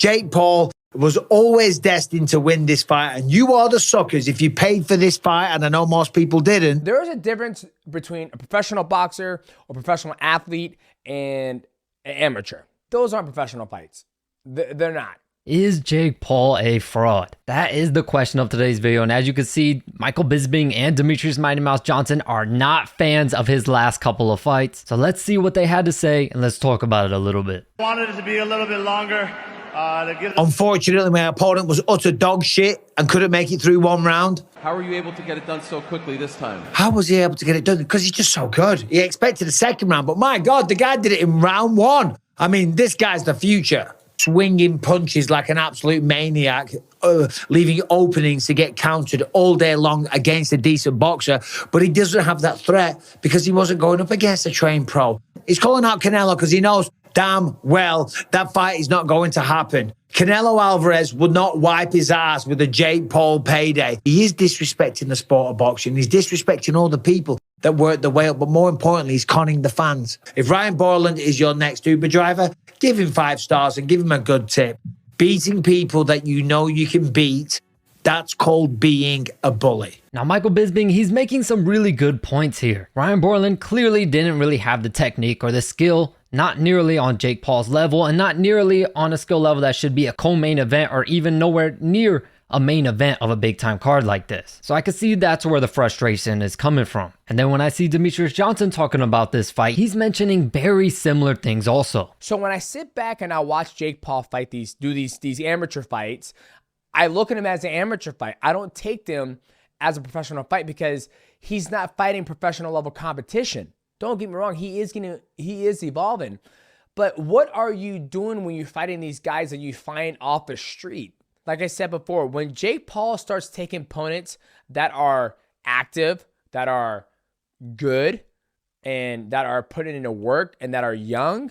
Jake Paul was always destined to win this fight, and you are the suckers if you paid for this fight, and I know most people didn't. There is a difference between a professional boxer or professional athlete and an amateur. Those aren't professional fights. They're not. Is Jake Paul a fraud? That is the question of today's video, and as you can see, Michael Bisping and Demetrious Mighty Mouse Johnson are not fans of his last couple of fights. So let's see what they had to say, and let's talk about it a little bit. Wanted it to be a little bit longer. Unfortunately, my opponent was utter dog shit and couldn't make it through one round. How were you able to get it done so quickly this time? How was he able to get it done? Because he's just so good. He expected a second round, but my God, the guy did it in round one. I mean, this guy's the future. Swinging punches like an absolute maniac, leaving openings to get countered all day long against a decent boxer. But he doesn't have that threat because he wasn't going up against a trained pro. He's calling out Canelo because he knows damn well that fight is not going to happen. Canelo Alvarez would not wipe his ass with a Jake Paul payday. He is disrespecting the sport of boxing. He's disrespecting all the people that work the way up, but more importantly, he's conning the fans. If Ryan Borland is your next Uber driver, give him 5 stars and give him a good tip. Beating people that you know you can beat, that's called being a bully. Now, Michael Bisping, he's making some really good points here. Ryan Borland clearly didn't really have the technique or the skill, not nearly on Jake Paul's level, and not nearly on a skill level that should be a co-main event or even nowhere near a main event of a big-time card like this. So I can see that's where the frustration is coming from. And then when I see Demetrious Johnson talking about this fight, he's mentioning very similar things also. So when I sit back and I watch Jake Paul fight these amateur fights, I look at him as an amateur fight. I don't take them as a professional fight because he's not fighting professional level competition. Don't get me wrong, he is evolving. But what are you doing when you're fighting these guys that you find off the street? Like I said before, when Jake Paul starts taking opponents that are active, that are good, and that are putting into work, and that are young,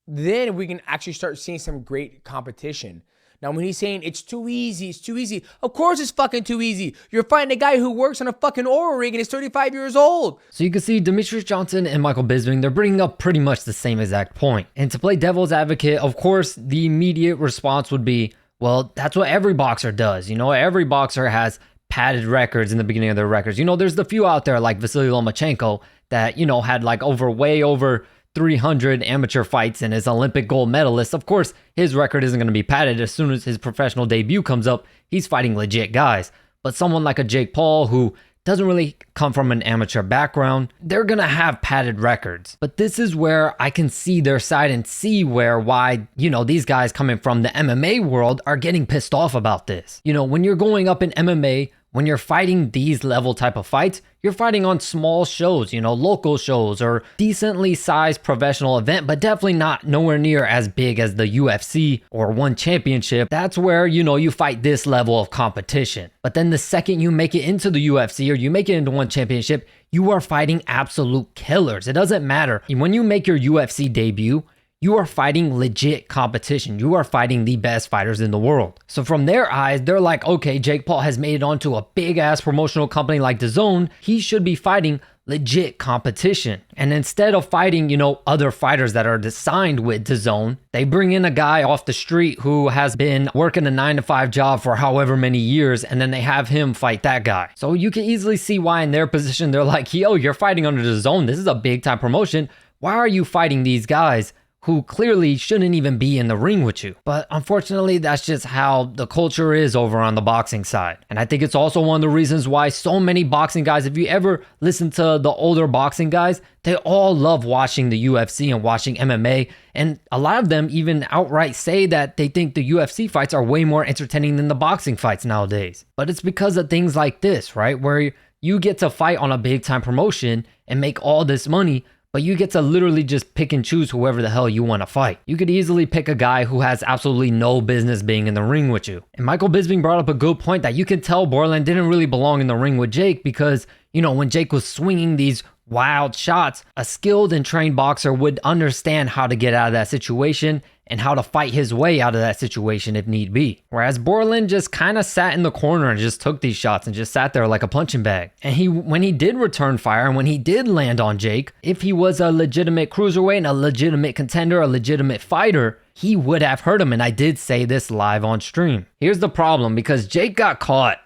then we can actually start seeing some great competition. Now, when he's saying it's too easy, it's too easy. Of course it's fucking too easy. You're fighting a guy who works on a fucking oil rig and is 35 years old. So you can see Demetrious Johnson and Michael Bisping, they're bringing up pretty much the same exact point. And to play devil's advocate, of course, the immediate response would be, well, that's what every boxer does. You know, every boxer has padded records in the beginning of their records. You know, there's the few out there like Vasily Lomachenko that, you know, had like way over 300 amateur fights and is Olympic gold medalist. Of course, his record isn't going to be padded. As soon as his professional debut comes up, he's fighting legit guys. But someone like a Jake Paul who doesn't really come from an amateur background, they're going to have padded records. But this is where I can see their side and see why, you know, these guys coming from the MMA world are getting pissed off about this. You know, when you're going up in MMA, when you're fighting these level type of fights, you're fighting on small shows, you know, local shows or decently sized professional event, but definitely not nowhere near as big as the UFC or one championship. That's where, you know, you fight this level of competition. But then the second you make it into the UFC or you make it into one championship, you are fighting absolute killers. It doesn't matter. When you make your UFC debut, you are fighting legit competition. You are fighting the best fighters in the world. So from their eyes, they're like, okay, Jake Paul has made it onto a big ass promotional company like DAZN. He should be fighting legit competition. And instead of fighting, you know, other fighters that are signed with DAZN, they bring in a guy off the street who has been working a 9-to-5 job for however many years, and then they have him fight that guy. So you can easily see why in their position, they're like, yo, you're fighting under DAZN. This is a big time promotion. Why are you fighting these guys who clearly shouldn't even be in the ring with you? But unfortunately, that's just how the culture is over on the boxing side. And I think it's also one of the reasons why so many boxing guys, if you ever listen to the older boxing guys, they all love watching the UFC and watching MMA. And a lot of them even outright say that they think the UFC fights are way more entertaining than the boxing fights nowadays. But it's because of things like this, right? Where you get to fight on a big time promotion and make all this money, but you get to literally just pick and choose whoever the hell you want to fight. You could easily pick a guy who has absolutely no business being in the ring with you. And Michael Bisping brought up a good point that you can tell Borland didn't really belong in the ring with Jake because, you know, when Jake was swinging these wild shots, a skilled and trained boxer would understand how to get out of that situation and how to fight his way out of that situation if need be. Whereas Borland just kind of sat in the corner and just took these shots and just sat there like a punching bag. And when he did return fire and when he did land on Jake, if he was a legitimate cruiserweight and a legitimate contender, a legitimate fighter, he would have hurt him. And I did say this live on stream. Here's the problem, because Jake got caught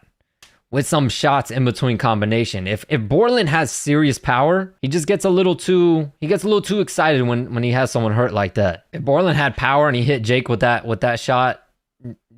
with some shots in between combination. If Borland has serious power, he just gets a little too excited when he has someone hurt like that. If Borland had power and he hit Jake with that shot,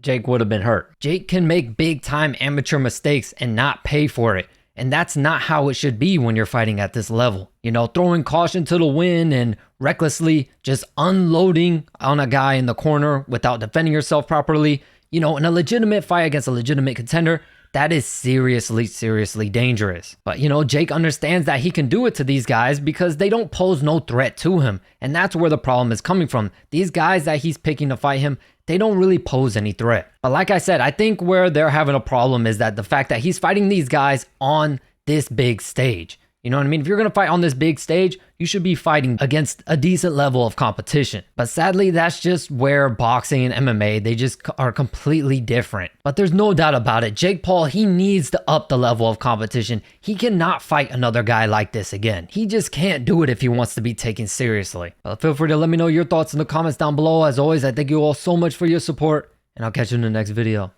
Jake would have been hurt. Jake can make big time amateur mistakes and not pay for it. And that's not how it should be when you're fighting at this level. You know, throwing caution to the wind and recklessly just unloading on a guy in the corner without defending yourself properly. You know, in a legitimate fight against a legitimate contender, that is seriously, seriously dangerous. But, you know, Jake understands that he can do it to these guys because they don't pose no threat to him. And that's where the problem is coming from. These guys that he's picking to fight him, they don't really pose any threat. But like I said, I think where they're having a problem is that the fact that he's fighting these guys on this big stage. You know what I mean? If you're going to fight on this big stage, you should be fighting against a decent level of competition. But sadly, that's just where boxing and MMA, they just are completely different. But there's no doubt about it. Jake Paul, he needs to up the level of competition. He cannot fight another guy like this again. He just can't do it if he wants to be taken seriously. But feel free to let me know your thoughts in the comments down below. As always, I thank you all so much for your support, and I'll catch you in the next video.